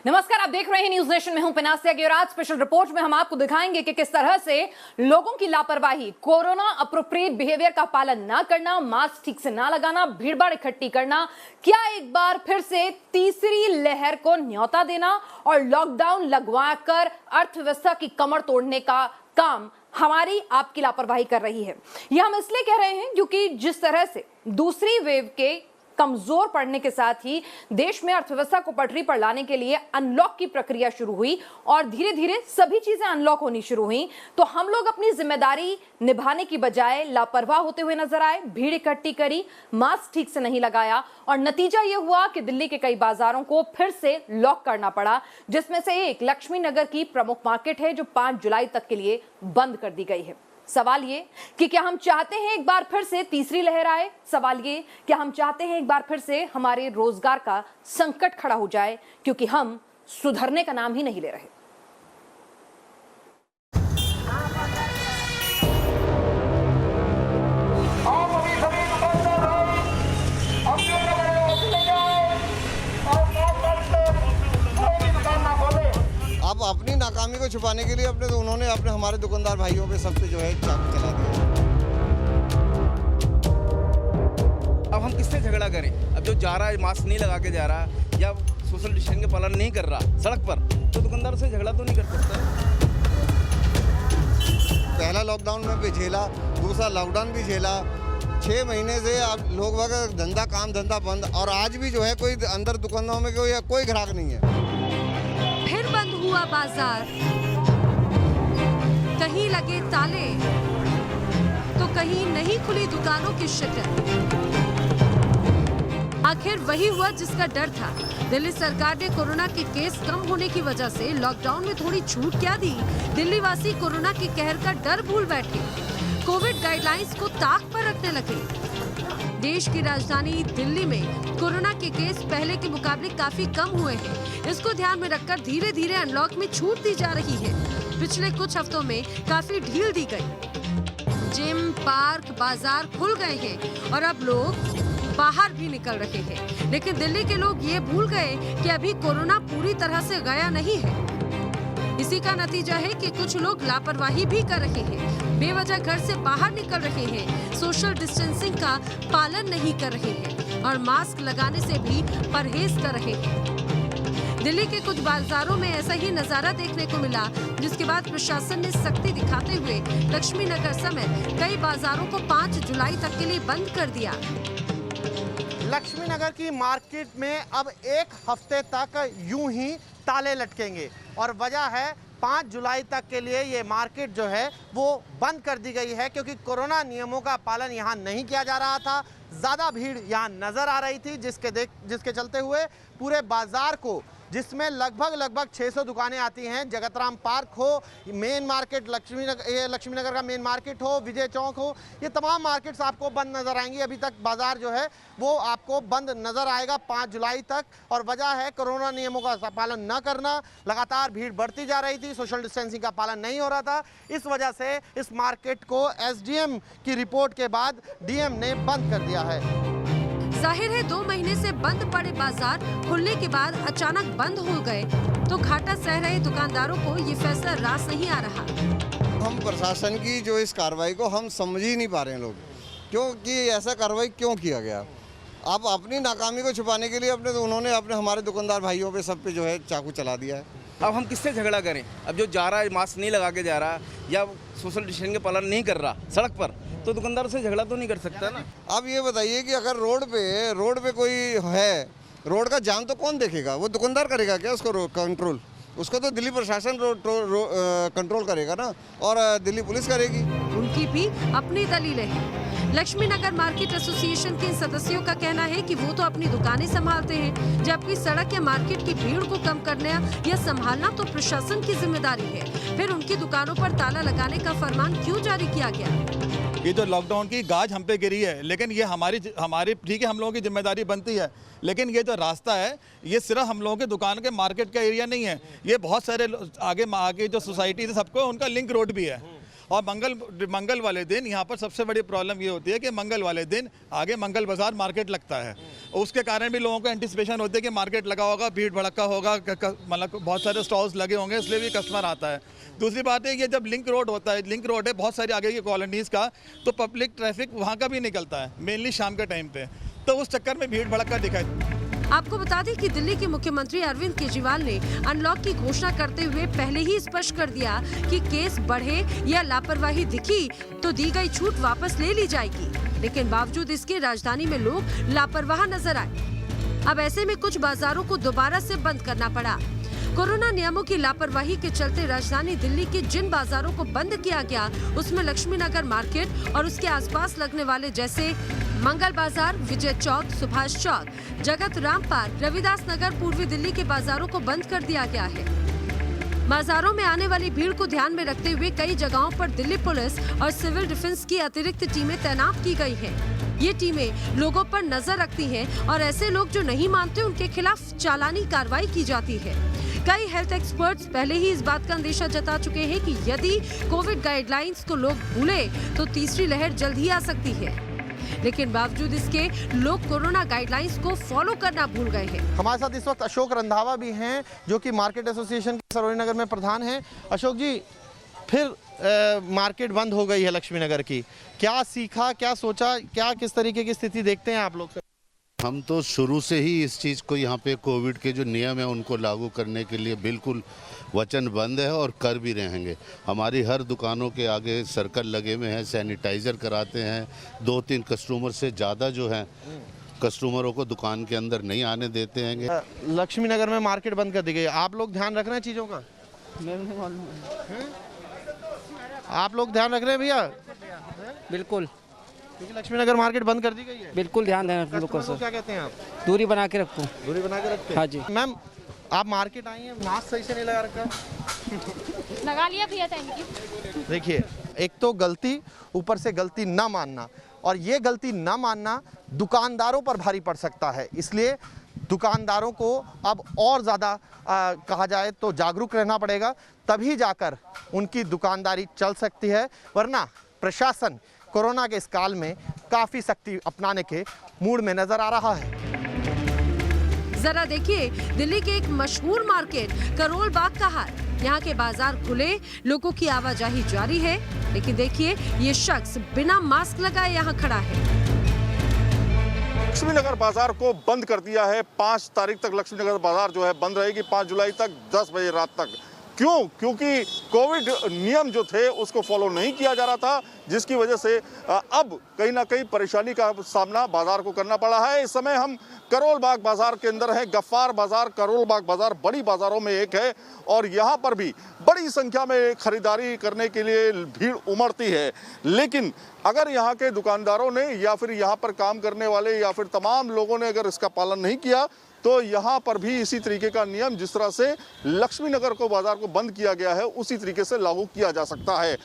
नमस्कार, आप देख रहे हैं न्यूज नेशन में हूं पिनासिया की और आज स्पेशल रिपोर्ट में हम आपको दिखाएंगे कि किस तरह से लोगों की लापरवाही, कोरोना अप्रोप्रिएट बिहेवियर का पालन ना करना, मास्क ठीक से ना लगाना, भीड़भाड़ इकट्ठी करना, क्या एक बार फिर से तीसरी लहर को न्योता देना और लॉकडाउन लगवाकर अर्थव्यवस्था की कमर तोड़ने का काम हमारी आपकी लापरवाही कर रही है। यह हम इसलिए कह रहे हैं क्योंकि जिस तरह से दूसरी वेव के कमजोर पड़ने के साथ ही देश में अर्थव्यवस्था को पटरी पर लाने के लिए अनलॉक की प्रक्रिया शुरू हुई और धीरे धीरे सभी चीजें अनलॉक होनी शुरू हुई, तो हम लोग अपनी जिम्मेदारी निभाने की बजाय लापरवाह होते हुए नजर आए, भीड़ इकट्ठी करी, मास्क ठीक से नहीं लगाया और नतीजा यह हुआ कि दिल्ली के कई बाजारों को फिर से लॉक करना पड़ा, जिसमें से एक लक्ष्मी नगर की प्रमुख मार्केट है जो 5 जुलाई तक के लिए बंद कर दी गई है। सवाल ये कि क्या हम चाहते हैं एक बार फिर से तीसरी लहर आए? सवाल ये क्या हम चाहते हैं एक बार फिर से हमारे रोजगार का संकट खड़ा हो जाए, क्योंकि हम सुधरने का नाम ही नहीं ले रहे। अब अपनी नाकामी को छुपाने के लिए उन्होंने हमारे दुकानदार भाइयों पे सब पे जो है चाकू चला दिया। अब हम किससे झगड़ा करें? अब जो जा रहा है मास्क नहीं लगा के जा रहा या सोशल डिस्टेंस का पालन नहीं कर रहा सड़क पर, तो दुकानदार से झगड़ा तो नहीं कर सकता। पहला लॉकडाउन में भी झेला, दूसरा लॉकडाउन भी झेला, 6 महीने से अब लोग वगैरह काम धंधा बंद, और आज भी जो है कोई अंदर दुकानों में कोई ग्राहक नहीं है। फिर बंद हुआ बाजार, कहीं लगे ताले तो कहीं नहीं खुली दुकानों की शटर। आखिर वही हुआ जिसका डर था। दिल्ली सरकार ने कोरोना के केस कम होने की वजह से लॉकडाउन में थोड़ी छूट क्या दी, दिल्ली वासी कोरोना के कहर का डर भूल बैठे, कोविड गाइडलाइंस को ताक पर रखने लगे। देश की राजधानी दिल्ली में कोरोना के केस पहले के मुकाबले काफी कम हुए हैं। इसको ध्यान में रखकर धीरे धीरे अनलॉक में छूट दी जा रही है। पिछले कुछ हफ्तों में काफी ढील दी गई। जिम, पार्क, बाजार खुल गए हैं और अब लोग बाहर भी निकल रहे हैं। लेकिन दिल्ली के लोग ये भूल गए कि अभी कोरोना पूरी तरह से गया नहीं है। इसी का नतीजा है कि कुछ लोग लापरवाही भी कर रहे हैं, बेवजह घर से बाहर निकल रहे हैं, सोशल डिस्टेंसिंग का पालन नहीं कर रहे हैं और मास्क लगाने से भी परहेज कर रहे हैं। दिल्ली के कुछ बाजारों में ऐसा ही नजारा देखने को मिला, जिसके बाद प्रशासन ने सख्ती दिखाते हुए लक्ष्मी नगर समेत कई बाजारों को 5 जुलाई तक के लिए बंद कर दिया। लक्ष्मी नगर की मार्केट में अब 1 हफ्ते तक यूं ही ताले लटकेंगे और वजह है 5 जुलाई तक के लिए ये मार्केट जो है वो बंद कर दी गई है, क्योंकि कोरोना नियमों का पालन यहाँ नहीं किया जा रहा था। ज़्यादा भीड़ यहाँ नज़र आ रही थी, जिसके चलते हुए पूरे बाज़ार को, जिसमें लगभग 600 दुकानें आती हैं, जगतराम पार्क हो, मेन मार्केट लक्ष्मी नगर का मेन मार्केट हो, विजय चौक हो, ये तमाम मार्केट्स आपको बंद नज़र आएंगी। अभी तक बाज़ार जो है वो आपको बंद नज़र आएगा 5 जुलाई तक, और वजह है कोरोना नियमों का पालन न करना। लगातार भीड़ बढ़ती जा रही थी, सोशल डिस्टेंसिंग का पालन नहीं हो रहा था। इस वजह से इस मार्केट को एसडीएम की रिपोर्ट के बाद डीएम ने बंद कर दिया है। जाहिर है 2 महीने से बंद पड़े बाजार खुलने के बाद अचानक बंद हो गए तो घाटा सह रहे दुकानदारों को ये फैसला रास नहीं आ रहा। हम प्रशासन की जो इस कार्रवाई को हम समझ ही नहीं पा रहे हैं लोग, क्योंकि ऐसा कार्रवाई क्यों किया गया। आप अपनी नाकामी को छुपाने के लिए उन्होंने हमारे दुकानदार भाइयों पे सब पे जो है चाकू चला दिया है। अब हम किससे झगड़ा करें? अब जो जा रहा है मास्क नहीं लगा के जा रहा या सोशल डिस्टेंस का पालन नहीं कर रहा सड़क पर, तो दुकानदार से झगड़ा तो नहीं कर सकता ना। अब ये बताइए कि अगर रोड पे कोई है, रोड का जाम तो कौन देखेगा? वो दुकानदार करेगा क्या उसको कंट्रोल? उसको तो दिल्ली प्रशासन कंट्रोल करेगा ना, और दिल्ली पुलिस करेगी। उनकी भी अपनी दलीलें हैं। लक्ष्मी नगर मार्केट एसोसिएशन के सदस्यों का कहना है कि वो तो अपनी दुकानें संभालते हैं, जबकि सड़क या मार्केट की भीड़ को कम करना या संभालना तो प्रशासन की जिम्मेदारी है। फिर उनकी दुकानों पर ताला लगाने का फरमान क्यों जारी किया गया? ये जो लॉकडाउन की गाज हम पे गिरी है, लेकिन ये हमारी ठीक है, हम लोगों की जिम्मेदारी बनती है, लेकिन ये जो रास्ता है ये सिर्फ हम लोगों के दुकान के मार्केट का एरिया नहीं है, ये बहुत सारे आगे जो सोसाइटी है सबको उनका लिंक रोड भी है। और मंगल वाले दिन यहाँ पर सबसे बड़ी प्रॉब्लम ये होती है कि मंगल वाले दिन आगे मंगल बाजार मार्केट लगता है, उसके कारण भी लोगों को एंटिसिपेशन होती है कि मार्केट लगा होगा, भीड़ भड़का होगा, मतलब बहुत सारे स्टॉल्स लगे होंगे, इसलिए भी कस्टमर आता है। दूसरी बात है ये जब लिंक रोड होता है, लिंक रोड है बहुत सारी आगे की कॉलोनीज़ का, तो पब्लिक ट्रैफिक वहाँ का भी निकलता है मेनली शाम के टाइम पे, तो उस चक्कर में भीड़ भड़का दिखाई। आपको बता दें कि दिल्ली के मुख्यमंत्री अरविंद केजरीवाल ने अनलॉक की घोषणा करते हुए पहले ही स्पष्ट कर दिया कि केस बढ़े या लापरवाही दिखी तो दी गई छूट वापस ले ली जाएगी। लेकिन बावजूद इसके राजधानी में लोग लापरवाह नजर आए। अब ऐसे में कुछ बाजारों को दोबारा से बंद करना पड़ा। कोरोना नियमों की लापरवाही के चलते राजधानी दिल्ली के जिन बाजारों को बंद किया गया उसमें लक्ष्मी नगर मार्केट और उसके आसपास लगने वाले जैसे मंगल बाजार, विजय चौक, सुभाष चौक, जगत राम पार्क, रविदास नगर, पूर्वी दिल्ली के बाजारों को बंद कर दिया गया है। बाजारों में आने वाली भीड़ को ध्यान में रखते हुए कई जगहों पर दिल्ली पुलिस और सिविल डिफेंस की अतिरिक्त टीमें तैनात की गई हैं। ये टीमें लोगों पर नजर रखती हैं और ऐसे लोग जो नहीं मानते उनके खिलाफ चालानी कार्रवाई की जाती है। कई हेल्थ एक्सपर्ट्स पहले ही इस बात का अंदेशा जता चुके हैं कि यदि कोविड गाइडलाइंस को लोग भूले तो तीसरी लहर जल्द ही आ सकती है। लेकिन बावजूद इसके लोग कोरोना गाइडलाइंस को फॉलो करना भूल गए हैं। हमारे साथ इस वक्त अशोक रंधावा भी हैं जो कि मार्केट एसोसिएशन के सरोजनी नगर में प्रधान हैं। अशोक जी, फिर मार्केट बंद हो गई है लक्ष्मी नगर की, क्या सीखा, क्या सोचा, क्या किस तरीके की स्थिति देखते हैं आप लोग? हम तो शुरू से ही इस चीज़ को यहाँ पे कोविड के जो नियम है उनको लागू करने के लिए बिल्कुल वचनबद्ध है और कर भी रहेंगे। हमारी हर दुकानों के आगे सर्कल लगे हुए हैं, सैनिटाइज़र कराते हैं, 2-3 कस्टमर से ज़्यादा जो हैं कस्टमरों को दुकान के अंदर नहीं आने देते हैं। लक्ष्मी नगर में मार्केट बंद कर दी गई, आप लोग ध्यान रख रहे हैं चीज़ों का? आप लोग ध्यान रख रहे हैं भैया? बिल्कुल, क्योंकि लक्ष्मी नगर मार्केट बंद कर दी गई है। बिल्कुल ध्यान देना लोगों को क्या कहते हैं आप? दूरी बना के रखो। दूरी बना के रखते हैं? हाँ जी। मैम, आप मार्केट आई हैं, मास्क सही से नहीं लगा रखा? लगा लिया भैया, थैंक यू। देखिए, एक तो गलती, ऊपर से गलती ना मानना, और ये गलती ना मानना दुकानदारों पर भारी पड़ सकता है। इसलिए दुकानदारों को अब और ज़्यादा कहा जाए तो जागरूक रहना पड़ेगा, तभी जाकर उनकी दुकानदारी चल सकती है। वरना प्रशासन कोरोना के इस काल में काफ़ी सख्ती अपनाने के मूड में नजर आ रहा है। जरा देखिए दिल्ली के एक मशहूर मार्केट करोल बाग का हाल। यहाँ के बाजार खुले, लोगों की आवाजाही जारी है, लेकिन देखिए ये शख्स बिना मास्क लगाए यहाँ खड़ा है। लक्ष्मी नगर बाजार को बंद कर दिया है। 5 तारीख तक लक्ष्मी नगर बाजार जो है बंद रहेगी, 5 जुलाई तक 10 बजे रात तक। क्यों? क्योंकि कोविड नियम जो थे उसको फॉलो नहीं किया जा रहा था, जिसकी वजह से अब कहीं ना कहीं परेशानी का सामना बाजार को करना पड़ा है। इस समय हम करोल बाग बाजार के अंदर है। गफ्फार बाजार, करोल बाग बाजार बड़ी बाजारों में एक है और यहाँ पर भी बड़ी संख्या में खरीदारी करने के लिए भीड़ उमड़ती है। लेकिन अगर यहाँ के दुकानदारों ने या फिर यहाँ पर काम करने वाले या फिर तमाम लोगों ने अगर इसका पालन नहीं किया तो यहाँ पर भी इसी तरीके का नियम जिस तरह से लक्ष्मी नगर को बाजार को बंद किया गया है उसी तरीके से लागू किया जा सकता है।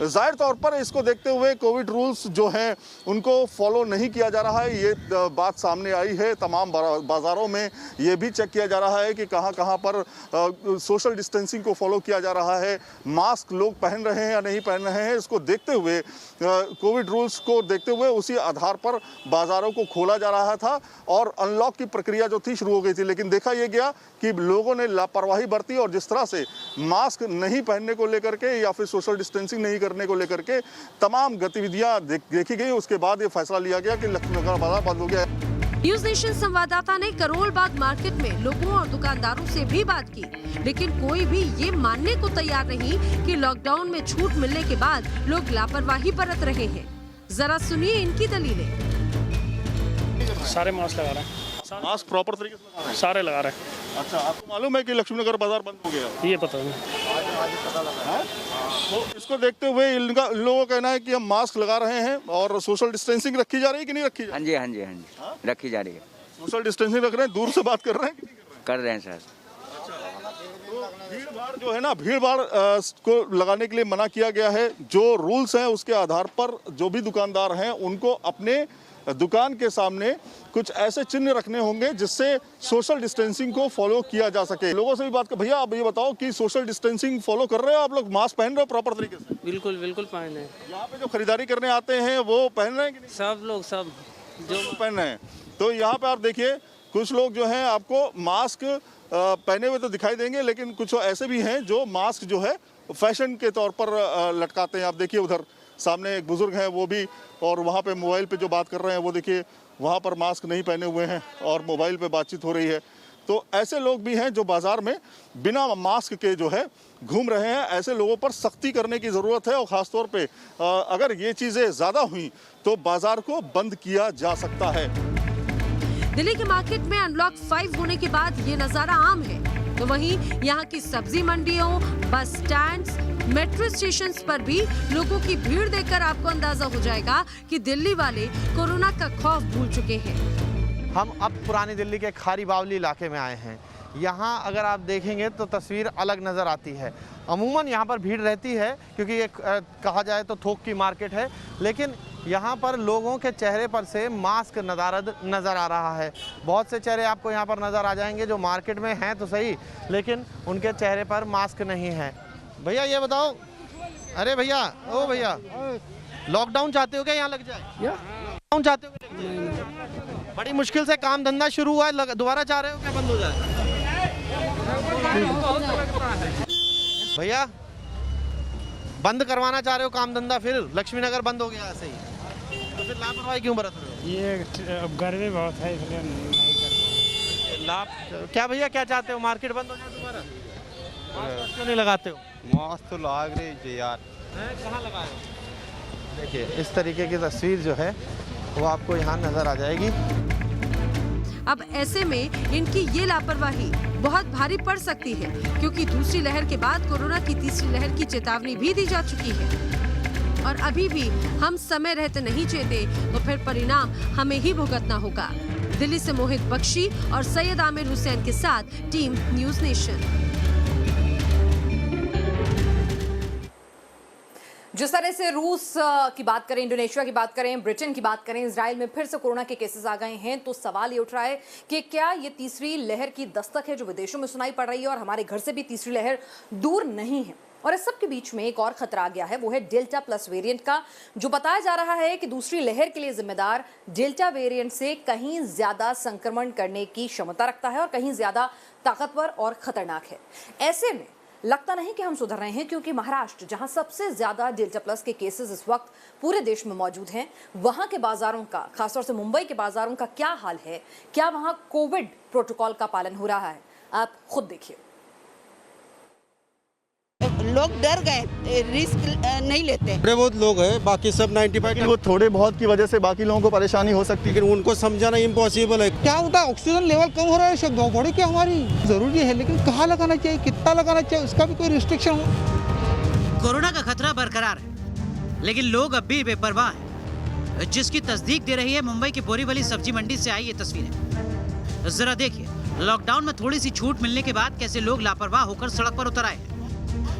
जाहिर तौर पर इसको देखते हुए कोविड रूल्स जो हैं उनको फॉलो नहीं किया जा रहा है, ये बात सामने आई है। तमाम बाज़ारों में ये भी चेक किया जा रहा है कि कहाँ कहाँ पर सोशल डिस्टेंसिंग को फॉलो किया जा रहा है, मास्क लोग पहन रहे हैं या नहीं पहन रहे हैं। इसको देखते हुए कोविड रूल्स को देखते हुए उसी आधार पर बाज़ारों को खोला जा रहा था और अनलॉक की प्रक्रिया जो थी शुरू हो गई थी। लेकिन देखा यह गया कि लोगों ने लापरवाही बरती और जिस तरह से मास्क नहीं पहनने को लेकर के या फिर सोशल डिस्टेंसिंग नहीं करने को लेकर के तमाम गतिविधियां देखी गई। उसके बाद ये फैसला लिया गया कि लक्ष्मी नगर बाजार बंद हो गया है। न्यूज नेशन संवाददाता ने करोल बाग मार्केट में लोगों और दुकानदारों से भी बात की, लेकिन कोई भी ये मानने को तैयार नहीं कि लॉकडाउन में छूट मिलने के बाद लोग लापरवाही बरत रहे हैं। जरा सुनिए इनकी दलीलें। सारे मास्क लगा रहे हैं, मास्क प्रॉपर तरीके से लगा रहे हैं? सारे लगा रहे हैं। अच्छा, आपको मालूम है कि लक्ष्मी नगर बाजार बंद हो गया? ये पता नहीं। तो इसको देखते हुए इन लोगों का कहना है कि हम मास्क लगा रहे हैं और सोशल डिस्टेंसिंग रखी जा रही है कि नहीं रखी जा रही? हाँ जी रखी जा रही है। सोशल डिस्टेंसिंग रख रहे हैं, दूर से बात कर रहे हैं कि नहीं कर रहे हैं सर। तो भीड़ भाड़ जो है ना, भीड़ भाड़ को लगाने के लिए मना किया गया है। जो रूल्स हैं उसके आधार पर जो भी दुकानदार हैं उनको अपने दुकान के सामने कुछ ऐसे चिन्ह रखने होंगे जिससे सोशल डिस्टेंसिंग को फॉलो किया जा सके। लोगों से भी बात कर, भैया आप ये बताओ कि सोशल डिस्टेंसिंग फॉलो कर रहे हो आप लोग, मास्क पहन रहे हो प्रॉपर तरीके से? बिल्कुल बिल्कुल पहन रहे हैं। यहाँ पे जो खरीदारी करने आते हैं वो पहन रहे हैं कि नहीं? सब लोग सब जो पहन रहे हैं। तो यहाँ पे आप देखिए कुछ लोग जो हैं आपको मास्क पहने हुए तो दिखाई देंगे, लेकिन कुछ ऐसे भी हैं जो मास्क जो है फैशन के तौर पर लटकाते हैं। आप देखिए उधर सामने एक बुजुर्ग हैं वो भी, और वहाँ पे मोबाइल पे जो बात कर रहे हैं वो देखिए वहाँ पर मास्क नहीं पहने हुए हैं और मोबाइल पे बातचीत हो रही है। तो ऐसे लोग भी हैं जो बाज़ार में बिना मास्क के जो है घूम रहे हैं। ऐसे लोगों पर सख्ती करने की ज़रूरत है और ख़ासतौर पे अगर ये चीज़ें ज़्यादा हुई तो बाज़ार को बंद किया जा सकता है। दिल्ली के मार्केट में अनलॉक 5 होने के बाद ये नजारा आम है, तो वहीं यहाँ की सब्जी मंडियों, बस स्टैंड्स, मेट्रो स्टेशन पर भी लोगों की भीड़ देखकर आपको अंदाजा हो जाएगा कि दिल्ली वाले कोरोना का खौफ भूल चुके हैं। हम अब पुरानी दिल्ली के खारी बावली इलाके में आए हैं। यहाँ अगर आप देखेंगे तो तस्वीर अलग नज़र आती है। अमूमन यहाँ पर भीड़ रहती है क्योंकि ये कहा जाए तो थोक की मार्केट है, लेकिन यहाँ पर लोगों के चेहरे पर से मास्क नज़र आ रहा है। बहुत से चेहरे आपको यहाँ पर नज़र आ जाएंगे जो मार्केट में हैं तो सही, लेकिन उनके चेहरे पर मास्क नहीं है। भैया ये बताओ, अरे भैया, ओ भैया, लॉकडाउन चाहते हो क्या यहाँ लग जाए? लॉकडाउन चाहते हो क्या? बड़ी मुश्किल से काम धंधा शुरू हुआ है, दोबारा चाह रहे हो क्या बंद हो जाए? भैया बंद करवाना चाह रहे हो काम धंधा, फिर लक्ष्मी नगर बंद हो गया ऐसे ही, तो फिर लापरवाही क्यों बरत रहे हो? ये अब गर्मी बहुत है इसलिए नहीं कर लाभ क्या भैया, क्या चाहते हो? मार्केट बंद हो जाए दोबारा? मास्क क्यों नहीं लगाते हो? मास्क तो लाग रही है यार। कहाँ लगाए हो? देखिए इस तरीके की तस्वीर जो है वो आपको यहाँ नजर आ जाएगी। अब ऐसे में इनकी ये लापरवाही बहुत भारी पड़ सकती है, क्योंकि दूसरी लहर के बाद कोरोना की तीसरी लहर की चेतावनी भी दी जा चुकी है और अभी भी हम समय रहते नहीं चेते तो फिर परिणाम हमें ही भुगतना होगा। दिल्ली से मोहित बख्शी और सैयद आमिर हुसैन के साथ टीम न्यूज़ नेशन। जिस तरह से रूस की बात करें, इंडोनेशिया की बात करें, ब्रिटेन की बात करें, इजराइल में फिर से कोरोना के केसेस आ गए हैं, तो सवाल ये उठ रहा है कि क्या ये तीसरी लहर की दस्तक है जो विदेशों में सुनाई पड़ रही है और हमारे घर से भी तीसरी लहर दूर नहीं है। और इस सब के बीच में एक और खतरा आ गया है, वो है डेल्टा प्लस वेरिएंट का, जो बताया जा रहा है कि दूसरी लहर के लिए जिम्मेदार डेल्टा वेरिएंट से कहीं ज्यादा संक्रमण करने की क्षमता रखता है और कहीं ज्यादा ताकतवर और खतरनाक है। ऐसे में लगता नहीं कि हम सुधर रहे हैं, क्योंकि महाराष्ट्र, जहां सबसे ज्यादा डेल्टा प्लस के केसेस इस वक्त पूरे देश में मौजूद हैं, वहां के बाजारों का, खासतौर से मुंबई के बाजारों का क्या हाल है? क्या वहां कोविड प्रोटोकॉल का पालन हो रहा है? आप खुद देखिए। लोग डर गए, रिस्क नहीं लेते। थोड़े बहुत लोग हैं, बाकी सब 95। वो थोड़े बहुत की वजह से बाकी लोगों को परेशानी हो सकती है, लेकिन उनको समझाना इम्पॉसिबल है। क्या होता है, ऑक्सीजन लेवल कम हो रहा है, सब बॉडी की हमारी जरूरी है, लेकिन कहाँ लगाना चाहिए, कितना लगाना चाहिए, उसका भी कोई रिस्ट्रिक्शन हो। कोरोना का खतरा बरकरार है, लेकिन लोग अब भी बेपरवाह हैं, जिसकी तस्दीक दे रही है मुंबई की बोरीवली सब्जी मंडी से आई ये तस्वीरें। जरा देखिए, लॉकडाउन में थोड़ी सी छूट मिलने के बाद कैसे लोग लापरवाह होकर सड़क पर उतर आए।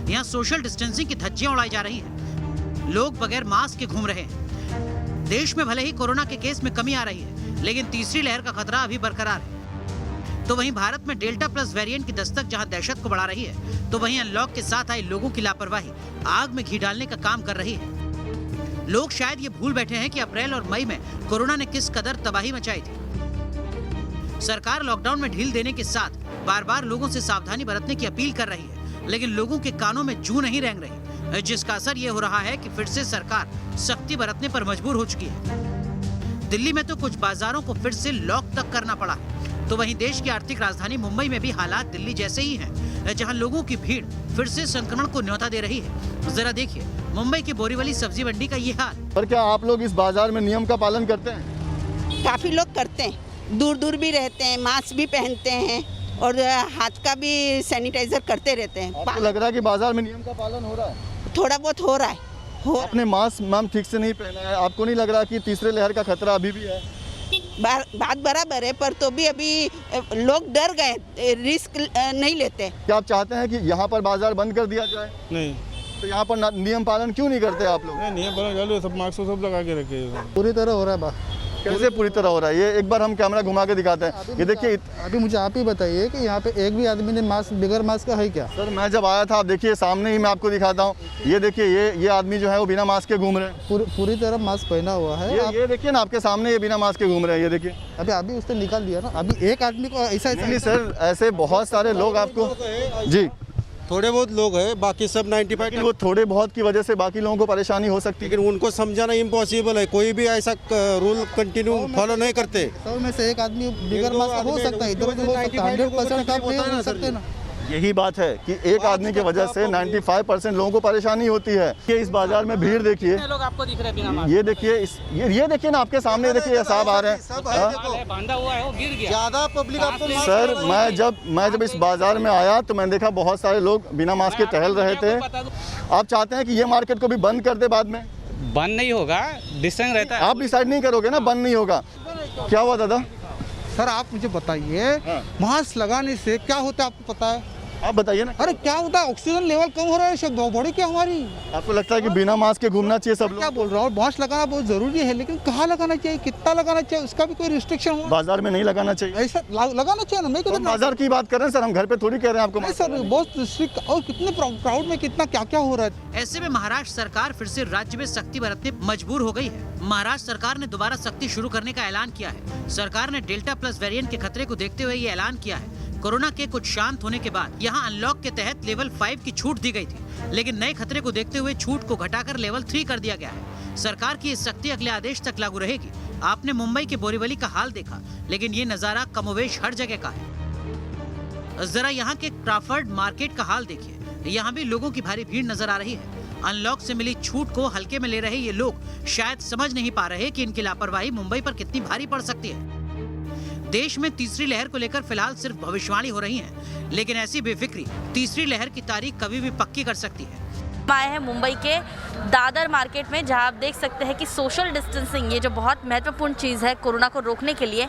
यहाँ सोशल डिस्टेंसिंग की धज्जियां उड़ाई जा रही हैं, लोग बगैर मास्क के घूम रहे हैं। देश में भले ही कोरोना के केस में कमी आ रही है, लेकिन तीसरी लहर का खतरा अभी बरकरार है। तो वहीं भारत में डेल्टा प्लस वेरिएंट की दस्तक जहां दहशत को बढ़ा रही है, तो वहीं अनलॉक के साथ आई लोगों की लापरवाही आग में घी डालने का काम कर रही है। लोग शायद ये भूल बैठे हैं कि अप्रैल और मई में कोरोना ने किस कदर तबाही मचाई थी। सरकार लॉकडाउन में ढील देने के साथ बार बार लोगों से सावधानी बरतने की अपील कर रही है, लेकिन लोगों के कानों में जूं नहीं रेंग रही, जिसका असर ये हो रहा है कि फिर से सरकार सख्ती बरतने पर मजबूर हो चुकी है। दिल्ली में तो कुछ बाजारों को फिर से लॉक तक करना पड़ा, तो वहीं देश की आर्थिक राजधानी मुंबई में भी हालात दिल्ली जैसे ही हैं, जहां लोगों की भीड़ फिर से संक्रमण को न्योता दे रही है। जरा देखिए मुंबई की बोरीवली सब्जी मंडी का ये हाल। पर क्या आप लोग इस बाजार में नियम का पालन करते हैं? काफी लोग करते हैं, दूर दूर भी रहते हैं, मास्क भी पहनते हैं और हाथ का भी सैनिटाइजर करते रहते हैं। आपको लग रहा है कि बाजार में नियम का पालन हो रहा है? थोड़ा बहुत हो रहा है। आपने मास्क मैम ठीक से नहीं पहना है, आपको नहीं लग रहा कि तीसरे लहर का खतरा अभी भी है? बात बराबर है, पर तो भी अभी लोग डर गए, रिस्क नहीं लेते। क्या आप चाहते हैं कि यहाँ पर बाजार बंद कर दिया जाए? नहीं। तो यहाँ पर नियम पालन क्यों नहीं करते आप लोग? नियम पालन कर लो, सब मास्क सब लगा के रखे। पूरी तरह हो रहा है, कैसे पूरी तरह हो रहा है ये एक बार हम कैमरा घुमा के दिखाते हैं। ये देखिए अभी मुझे आप ही बताइए कि यहाँ पे एक भी आदमी ने मास्क बगैर मास्क का है क्या? सर मैं जब आया था, आप देखिए सामने ही मैं आपको दिखाता हूँ, ये देखिए ये आदमी जो है वो बिना मास्क के घूम रहे हैं। पूरी तरह मास्क पहना हुआ है। ये देखिए ना आपके सामने, ये बिना मास्क के घूम रहे हैं। ये देखिए अभी उसने निकाल दिया ना। अभी एक आदमी को ऐसा नहीं सर, ऐसे बहुत सारे लोग आपको जी थोड़े बहुत लोग हैं, बाकी सब 95। वो थोड़े बहुत की वजह से बाकी लोगों को परेशानी हो सकती है, लेकिन उनको समझाना इम्पॉसिबल है। कोई भी ऐसा रूल कंटिन्यू फॉलो नहीं करते। 100 में से एक आदमी बगैर मास्क हो सकता है, इधर उधर हो सकता है। 100% आप नहीं हो सकते ना। यही बात है कि एक आदमी की वजह से 95% लोगों को परेशानी होती है। कि इस बाजार में भीड़ देखिए, लोग आपको दिख रहे हैं, ये देखिए ये देखिए ना आपके सामने, देखिए साहब आ रहे हैं, बांधा हुआ है, वो गिर गया। ज्यादा पब्लिक आपको सर मैं जब इस बाजार में आया तो मैंने देखा बहुत सारे लोग बिना मास्क के टहल रहे थे। आप चाहते हैं कि ये मार्केट को भी बंद कर दे बाद में? बंद नहीं होगा, डिस्टेंस रहता है। आप डिसाइड नहीं करोगे ना, बंद नहीं होगा। क्या हुआ दादा? सर आप मुझे बताइए, मास्क लगाने से क्या होता है आपको पता है? आप बताइए ना। अरे क्या होता है, ऑक्सीजन लेवल कम हो रहा है सब बॉडी क्या हमारी। आपको लगता है कि बिना मास्क के घूमना चाहिए सब लोग? क्या बोल रहा हूँ, मास्क लगाना बहुत जरूरी है, लेकिन कहाँ लगाना चाहिए, कितना लगाना चाहिए, उसका भी कोई रिस्ट्रिक्शन हो? बाजार में नहीं लगाना चाहिए। ऐसा लगाना चाहिए ना। मैं तो बाजार की बात कर रहे हैं सर, हम घर पे थोड़ी कह रहे हैं आपको। नहीं सर, बहुत स्ट्रिक्ट। और कितने क्राउड में कितना क्या क्या हो रहा है। ऐसे में महाराष्ट्र सरकार फिर से राज्य में सख्ती बरतने मजबूर हो गई है। महाराष्ट्र सरकार ने दोबारा सख्ती शुरू करने का ऐलान किया है। सरकार ने डेल्टा प्लस वेरिएंट के खतरे को देखते हुए ये ऐलान किया है। कोरोना के कुछ शांत होने के बाद यहाँ अनलॉक के तहत लेवल 5 की छूट दी गई थी, लेकिन नए खतरे को देखते हुए छूट को घटाकर लेवल 3 कर दिया गया है। सरकार की ये सख्ती अगले आदेश तक लागू रहेगी। आपने मुंबई के बोरीवली का हाल देखा, लेकिन ये नजारा कमोवेश हर जगह का है। जरा यहाँ के क्राफर्ड मार्केट का हाल देखिए, यहाँ भी लोगों की भारी भीड़ नजर आ रही है। अनलॉक से मिली छूट को हल्के में ले रहे ये लोग शायद समझ नहीं पा रहे कि इनकी लापरवाही मुंबई पर कितनी भारी पड़ सकती है। देश में तीसरी लहर को लेकर फिलहाल सिर्फ भविष्यवाणी हो रही है, लेकिन ऐसी बेफिक्री तीसरी लहर की तारीख कभी भी पक्की कर सकती है। आए हैं मुंबई के दादर मार्केट में, जहां आप देख सकते हैं कि सोशल डिस्टेंसिंग, ये जो बहुत महत्वपूर्ण चीज़ है कोरोना को रोकने के लिए,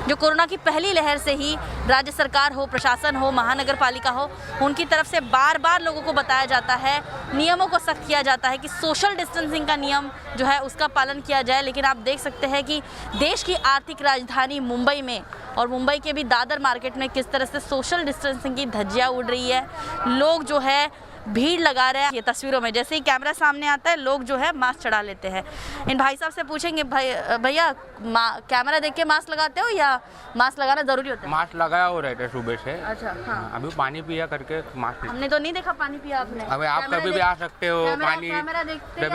जो कोरोना की पहली लहर से ही राज्य सरकार हो, प्रशासन हो, महानगर पालिका हो, उनकी तरफ से बार बार लोगों को बताया जाता है, नियमों को सख्त किया जाता है कि सोशल डिस्टेंसिंग का नियम जो है उसका पालन किया जाए। लेकिन आप देख सकते हैं कि देश की आर्थिक राजधानी मुंबई में और मुंबई के भी दादर मार्केट में किस तरह से सोशल डिस्टेंसिंग की धज्जियाँ उड़ रही है। लोग जो है भीड़ लगा रहे हैं। ये तस्वीरों में जैसे ही कैमरा सामने आता है, लोग जो है मास्क चढ़ा लेते हैं। इन भाई साहब से पूछेंगे, भैया कैमरा देख के मास्क लगाते हो या मास्क लगाना जरूरी होता है? मास्क लगाया हो रहता है सुबह से। अच्छा, हाँ। अभी पानी पिया करके मास्क। हमने तो नहीं देखा पानी पिया आपने। अभी आप कभी भी आ सकते हो, पानी जब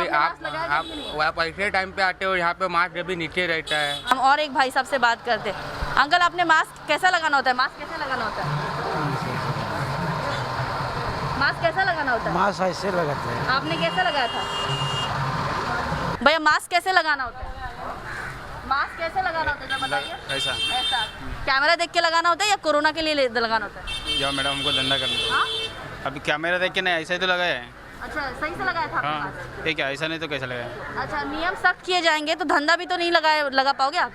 आप ऐसे टाइम पे आते हो, यहाँ पे मास्क जब भी नीचे रहता है। हम और एक भाई साहब से बात करते हैं। अंकल, आपने मास्क कैसा लगाना होता है? मास्क कैसे लगाना होता है? मास्क कैसा लगाना होता है? मास्क ऐसे लगाते हैं। आपने कैसे लगाया था? भैया मास्क कैसे लगाना होता है? मास्क कैसे लगाना होता है बताइए। ऐसा कैमरा देख के लगाना होता है या कोरोना के लिए लगाना होता है? जब मैडम हमको धंधा करना। हाँ? अभी कैमरा देख के नहीं, ऐसा ही तो लगाया है। अच्छा, सही से लगाया था आपने मास्क? ठीक है, ऐसा नहीं तो कैसे लगाया? अच्छा, नियम सख्त किए जाएंगे तो धंधा भी तो नहीं लगा पाओगे आप।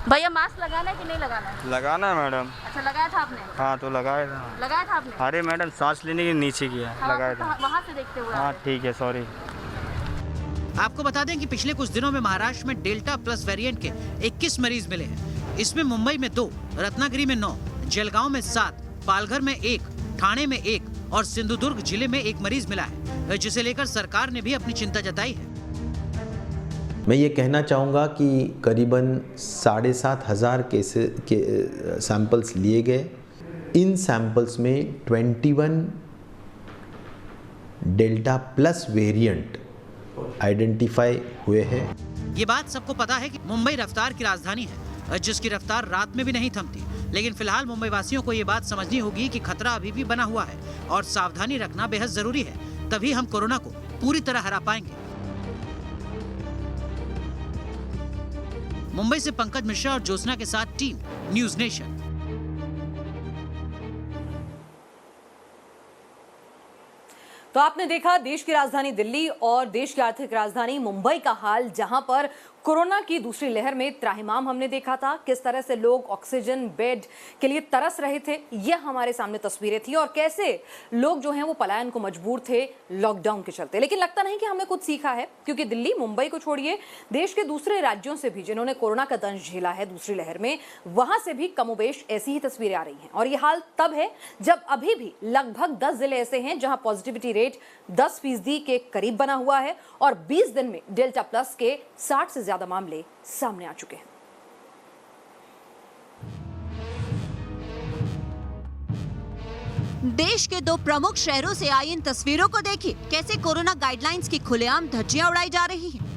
भैया मास्क लगाना है कि नहीं लगाना है? लगाना है मैडम। अच्छा, लगाया था आपने? हाँ, तो लगाया था। लगाया था आपने? अरे मैडम, सांस लेने के नीचे किया, लगाया था। वहाँ से देखते हुए। हाँ ठीक है, सॉरी। आपको बता दें कि पिछले कुछ दिनों में महाराष्ट्र में डेल्टा प्लस वेरिएंट के 21 मरीज मिले हैं। इसमें मुंबई में 2, रत्नागिरी में 9, जलगांव में 7, पालघर में 1, ठाणे में 1 और सिंधुदुर्ग जिले में 1 मरीज मिला है, जिसे लेकर सरकार ने भी अपनी चिंता जताई है। मैं ये कहना चाहूँगा कि करीबन 7,500 केसेस के सैंपल्स लिए गए। इन सैंपल्स में 21 डेल्टा प्लस वेरिएंट आइडेंटिफाई हुए हैं। ये बात सबको पता है कि मुंबई रफ्तार की राजधानी है, जिसकी रफ्तार रात में भी नहीं थमती। लेकिन फिलहाल मुंबई वासियों को ये बात समझनी होगी कि खतरा अभी भी बना हुआ है और सावधानी रखना बेहद जरूरी है। तभी हम कोरोना को पूरी तरह हरा पाएंगे। मुंबई से पंकज मिश्रा और ज्योत्सना के साथ टीम न्यूज नेशन। तो आपने देखा देश की राजधानी दिल्ली और देश की आर्थिक राजधानी मुंबई का हाल, जहां पर कोरोना की दूसरी लहर में त्राहिमाम हमने देखा था, किस तरह से लोग ऑक्सीजन बेड के लिए तरस रहे थे। यह हमारे सामने तस्वीरें थी और कैसे लोग जो हैं वो पलायन को मजबूर थे लॉकडाउन के चलते। लेकिन लगता नहीं कि हमने कुछ सीखा है, क्योंकि दिल्ली, मुंबई को छोड़िए, देश के दूसरे राज्यों से भी जिन्होंने कोरोना का दंश झेला है दूसरी लहर में, वहां से भी कमोबेश ऐसी ही तस्वीरें आ रही हैं। और यह हाल तब है जब अभी भी लगभग 10 जिले ऐसे हैं जहां पॉजिटिविटी रेट 10% के करीब बना हुआ है और 20 दिन में डेल्टा प्लस के 60 से ज्यादा मामले सामने आ चुके हैं। देश के 2 प्रमुख शहरों से आई इन तस्वीरों को देखिए, कैसे कोरोना गाइडलाइंस की खुलेआम धज्जियां उड़ाई जा रही हैं।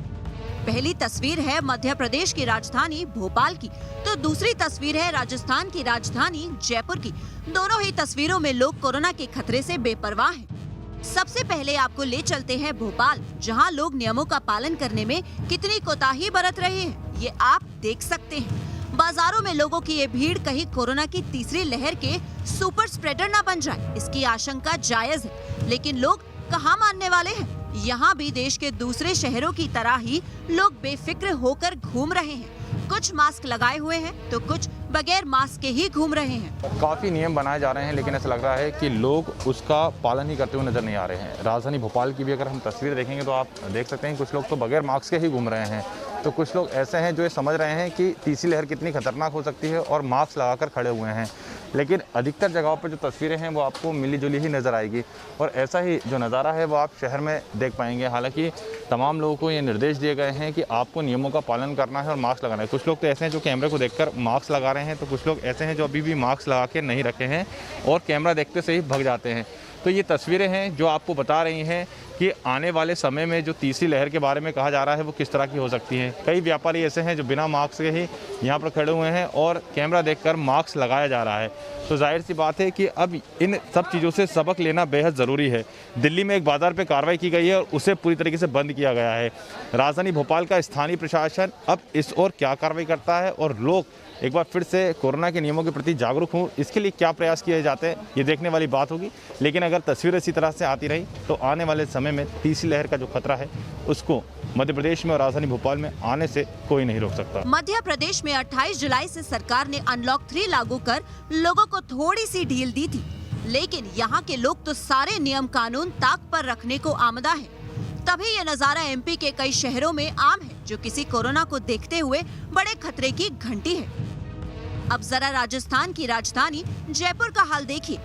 पहली तस्वीर है मध्य प्रदेश की राजधानी भोपाल की, तो दूसरी तस्वीर है राजस्थान की राजधानी जयपुर की। दोनों ही तस्वीरों में लोग कोरोना के खतरे से बेपरवाह हैं। सबसे पहले आपको ले चलते हैं भोपाल, जहां लोग नियमों का पालन करने में कितनी कोताही बरत रहे हैं, ये आप देख सकते हैं। बाजारों में लोगों की ये भीड़ कहीं कोरोना की तीसरी लहर के सुपर स्प्रेडर न बन जाए, इसकी आशंका जायज है। लेकिन लोग कहां मानने वाले हैं? यहाँ भी देश के दूसरे शहरों की तरह ही लोग बेफिक्र होकर घूम रहे हैं। कुछ मास्क लगाए हुए हैं तो कुछ बगैर मास्क के ही घूम रहे हैं। काफ़ी नियम बनाए जा रहे हैं, लेकिन ऐसा लग रहा है कि लोग उसका पालन ही करते हुए नजर नहीं आ रहे हैं। राजधानी भोपाल की भी अगर हम तस्वीर देखेंगे तो आप देख सकते हैं कुछ लोग तो बगैर मास्क के ही घूम रहे हैं। तो कुछ लोग ऐसे हैं जो ये समझ रहे हैं कि तीसरी लहर कितनी खतरनाक हो सकती है और मास्क लगाकर खड़े हुए हैं। लेकिन अधिकतर जगहों पर जो तस्वीरें हैं वो आपको मिली जुली ही नज़र आएगी और ऐसा ही जो नज़ारा है वो आप शहर में देख पाएंगे। हालांकि तमाम लोगों को ये निर्देश दिए गए हैं कि आपको नियमों का पालन करना है और मास्क लगाना है। कुछ लोग तो ऐसे हैं जो कैमरे को देखकर मास्क लगा रहे हैं, तो कुछ लोग ऐसे हैं जो अभी भी मास्क लगा के नहीं रखे हैं और कैमरा देखते से ही भग जाते हैं। तो ये तस्वीरें हैं जो आपको बता रही हैं कि आने वाले समय में जो तीसरी लहर के बारे में कहा जा रहा है वो किस तरह की हो सकती है। कई व्यापारी ऐसे हैं जो बिना मास्क के ही यहाँ पर खड़े हुए हैं और कैमरा देखकर मास्क लगाया जा रहा है। तो जाहिर सी बात है कि अब इन सब चीज़ों से सबक लेना बेहद ज़रूरी है। दिल्ली में एक बाज़ार पर कार्रवाई की गई है और उसे पूरी तरीके से बंद किया गया है। राजधानी भोपाल का स्थानीय प्रशासन अब इस ओर क्या कार्रवाई करता है और लोग एक बार फिर से कोरोना के नियमों के प्रति जागरूक हों, इसके लिए क्या प्रयास किए जाते हैं, ये देखने वाली बात होगी। लेकिन अगर तस्वीरें इसी तरह से आती रही तो आने वाले समय में तीसरी लहर का जो खतरा है उसको मध्य प्रदेश में और राजधानी भोपाल में आने से कोई नहीं रोक सकता। मध्य प्रदेश में 28 जुलाई से सरकार ने अनलॉक 3 लागू कर लोगों को थोड़ी सी ढील दी थी, लेकिन यहाँ के लोग तो सारे नियम कानून ताक पर रखने को आमदा है। तभी ये नजारा एमपी के कई शहरों में आम है, जो किसी कोरोना को देखते हुए बड़े खतरे की घंटी है। अब जरा राजस्थान की राजधानी जयपुर का हाल देखिए।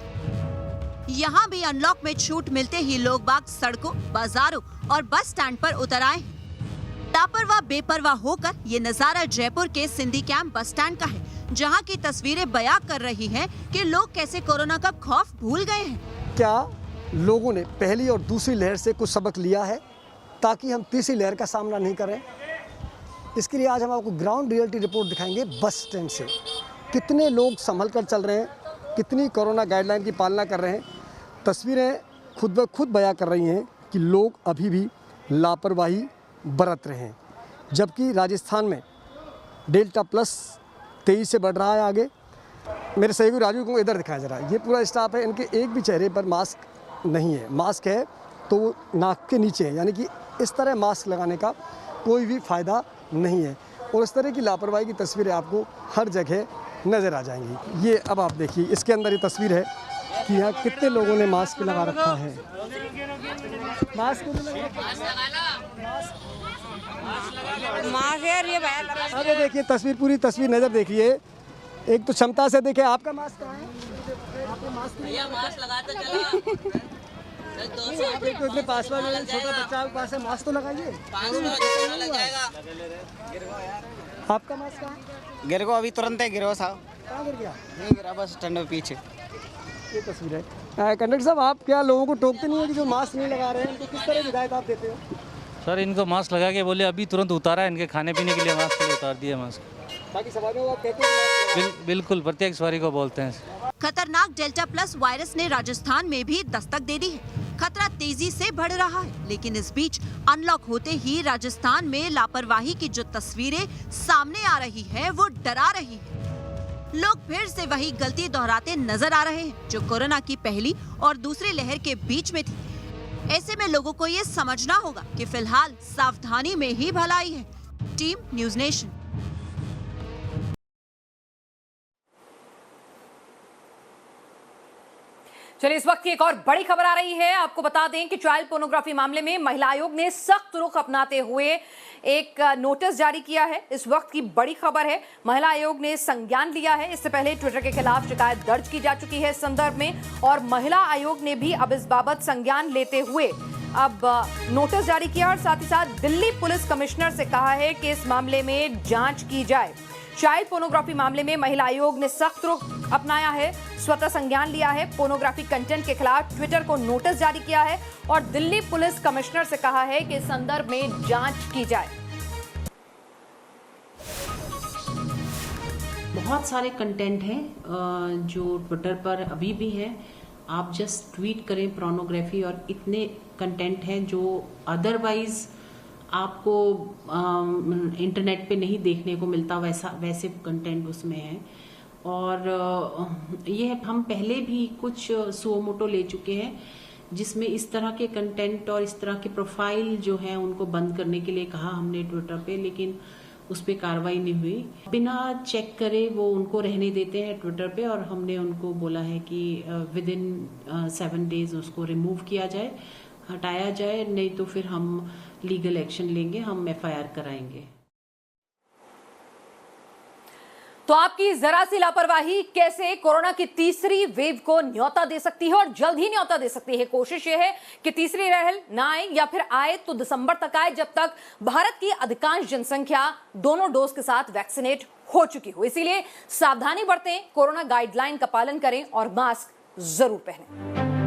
यहाँ भी अनलॉक में छूट मिलते ही लोग बाग सड़कों, बाजारों और बस स्टैंड पर उतर आए हैं। लापरवाह बेपरवाह होकर ये नजारा जयपुर के सिंधी कैंप बस स्टैंड का है, जहाँ की तस्वीरें बयां कर रही हैं कि लोग कैसे कोरोना का खौफ भूल गए हैं। क्या लोगों ने पहली और दूसरी लहर से कुछ सबक लिया है ताकि हम तीसरी लहर का सामना नहीं करें? इसके लिए आज हम आपको ग्राउंड रियलिटी रिपोर्ट दिखाएंगे बस स्टैंड से। कितने लोग संभल कर चल रहे हैं, कितनी कोरोना गाइडलाइन की पालना कर रहे हैं। तस्वीरें खुद ब खुद बयां कर रही हैं कि लोग अभी भी लापरवाही बरत रहे हैं, जबकि राजस्थान में डेल्टा प्लस 23 से बढ़ रहा है आगे। मेरे सहयोगी राजू को इधर दिखाया जरा, ये पूरा स्टाफ है, इनके एक भी चेहरे पर मास्क नहीं है। मास्क है तो वो नाक के नीचे है, यानी कि इस तरह मास्क लगाने का कोई भी फ़ायदा नहीं है। और इस तरह की लापरवाही की तस्वीरें आपको हर जगह नज़र आ जाएंगी। ये अब आप देखिए, इसके अंदर ये तस्वीर है कि यहाँ कितने लोगों ने मास्क लगा रखा है। मास्क अरे देखिए तस्वीर, पूरी तस्वीर नज़र देखिए। एक तो क्षमता से देखे, आपका मास्क कहाँ है? आपका मास्क लगाते तो इतने पास वाले छोटा बच्चा के पास है, मास्क तो लगाइए। आपका मास्क कहाँ है? गिर को अभी तुरंत है गिरो साहब। कहाँ गिर गया? नहीं गिरा, बस स्टैंड में पीछे। ये तस्वीर है। कंडक्टर साहब, आप क्या लोगों को टोकते नहीं है कि जो मास्क नहीं लगा रहे हैं, उनको किस तरह हिदायत आप देते हो? सर इनको मास्क लगा के बोले अभी तुरंत उतारा है, इनके खाने पीने के लिए मास्क उतार दिया मास्क। बाकी सवारियों को आप कहते हैं? बिल्कुल, प्रत्येक सवारी को बोलते हैं। खतरनाक डेल्टा प्लस वायरस ने राजस्थान में भी दस्तक दे दी है। खतरा तेजी से बढ़ रहा है, लेकिन इस बीच अनलॉक होते ही राजस्थान में लापरवाही की जो तस्वीरें सामने आ रही है वो डरा रही है। लोग फिर से वही गलती दोहराते नजर आ रहे हैं जो कोरोना की पहली और दूसरी लहर के बीच में थी। ऐसे में लोगों को ये समझना होगा कि फिलहाल सावधानी में ही भलाई है। Team news nation. चलिए इस वक्त की एक और बड़ी खबर आ रही है। आपको बता दें कि चाइल्ड पोर्नोग्राफी मामले में महिला आयोग ने सख्त रुख अपनाते हुए एक नोटिस जारी किया है। इस वक्त की बड़ी खबर है, महिला आयोग ने संज्ञान लिया है। इससे पहले ट्विटर के खिलाफ शिकायत दर्ज की जा चुकी है इस संदर्भ में, और महिला आयोग ने भी अब इस बाबत संज्ञान लेते हुए अब नोटिस जारी किया और साथ ही साथ दिल्ली पुलिस कमिश्नर से कहा है कि इस मामले में जांच की जाए। चाइल्ड पोर्नोग्राफी मामले में महिला आयोग ने सख्त रुख अपनाया है, स्वतः संज्ञान लिया है, पोर्नोग्राफी कंटेंट के खिलाफ ट्विटर को नोटिस जारी किया है और दिल्ली पुलिस कमिश्नर से कहा है कि इस संदर्भ में जांच की जाए। बहुत सारे कंटेंट हैं जो ट्विटर पर अभी भी हैं। आप जस्ट ट्वीट करें पोर्नोग्राफी और इतने कंटेंट हैं जो अदरवाइज आपको इंटरनेट पे नहीं देखने को मिलता, वैसे कंटेंट उसमें है। और ये हम पहले भी कुछ सुओ मोटो ले चुके हैं जिसमें इस तरह के कंटेंट और इस तरह के प्रोफाइल जो है उनको बंद करने के लिए कहा हमने ट्विटर पे, लेकिन उस पर कार्रवाई नहीं हुई। बिना चेक करे वो उनको रहने देते हैं ट्विटर पे, और हमने उनको बोला है कि विद इन 7 डेज उसको रिमूव किया जाए, हटाया जाए, नहीं तो फिर हम लीगल एक्शन लेंगे, हम FIR कराएंगे। तो आपकी जरा सी लापरवाही कैसे कोरोना की तीसरी वेव को न्योता दे सकती है और जल्द ही न्योता दे सकती है। कोशिश यह है कि तीसरी लहर ना आए, या फिर आए तो दिसंबर तक आए, जब तक भारत की अधिकांश जनसंख्या दोनों डोज के साथ वैक्सीनेट हो चुकी हो। इसीलिए सावधानी बरतें, कोरोना गाइडलाइन का पालन करें और मास्क जरूर पहनें।